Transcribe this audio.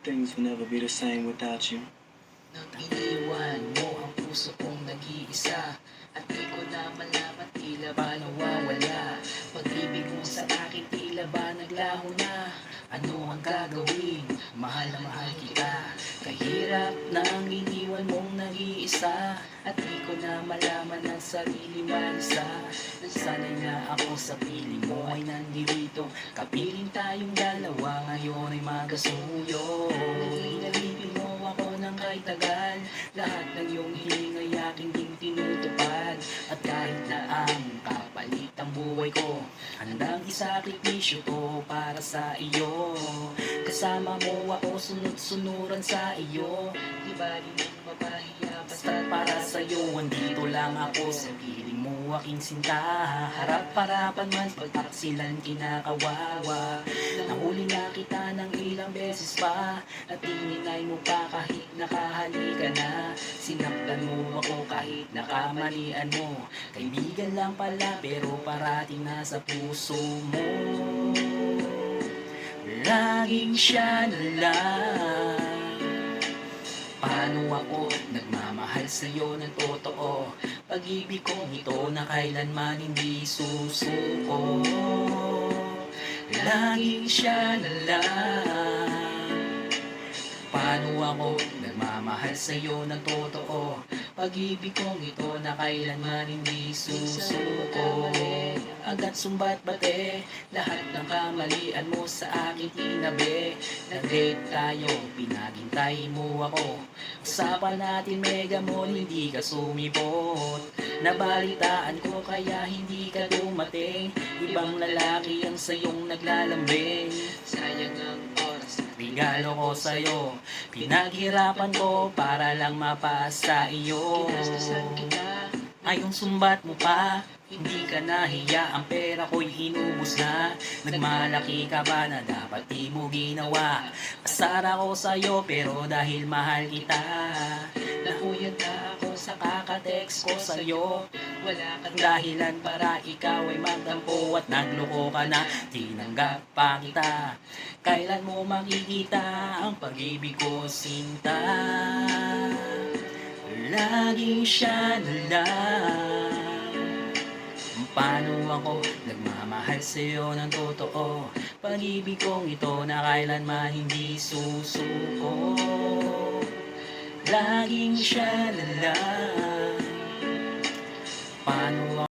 Things will never be the same without you. Nang iniwan mo ang puso kong nag-iisa, at di ko na malaman tila ba nawawala. Pag-ibig mo sa akin tila ba naglaho na. Ano ang gagawin? Mahal na mahal kita. Kahirap nang iniwan mong nag-iisa, at di ko na malaman ang sarili mag-isa. Nagsanay na ako sa piling mo ay nandirito. Kapiling tayong dalawa, ngayon ay magasuyo. Nalilipin mo ako ng kahit tagal. Lahat ng iyong hiling ay aking ding tinutupad. At kahit na ang kapalit ang buhay ko, handang isakripisyo to para sa iyo. Kasama mo ako, sunod-sunuran sa iyo. Di ba di mo mapahiya, basta para sa'yo. Andito lang ako sa piling mo, aking sinta. Harap-harapan man, pagtaksilan kinakawawa. Nahuli na kita ng ilang beses pa, at ininay mo pa kahit nakahalika na. Sinaktan mo ako kahit nakamalian mo. Kaibigan lang pala pero parating nasa puso mo. Laging siya na lang. Paano ako nagmamahal sa'yo ng totoo? Pag-ibig kong ito na kailanman hindi susuko. Laging siya na lang. Paano ako nagmamahal sa'yo ng totoo? Pag-ibig kong ito na kailanman hindi susuko. Agad sumbat bate, lahat ng kamalian mo sa akin tinabi. Nag-date tayo, pinaghintay mo ako. Usapan natin mega mall, hindi ka sumipot. Nabalitaan ko kaya hindi ka dumating. Ibang lalaki ang sayong naglalambing. Sayang ang oras, regalo ko sa'yo. Pinaghirapan ko para lang mapasa iyo. Ginastusan kita, ayong sumbat mo pa. Hindi ka nahiya, ang pera ko'y inubos na. Nagmalaki ka ba na dapat di mo ginawa? Asar ako sa'yo pero dahil mahal kita. Nahuyag na ako sa kakatext ko sa'yo. Wala kang dahilan para ikaw ay magdampo at nagloko ka na. Tinanggap pa kita. Kailan mo makikita ang pag-ibig ko, sinta? Laging siya na lang. Paano ako nagmamahal sa'yo ng totoo? Pag-ibig kong ito na kailanman hindi susuko. Laging siya na lang. Paano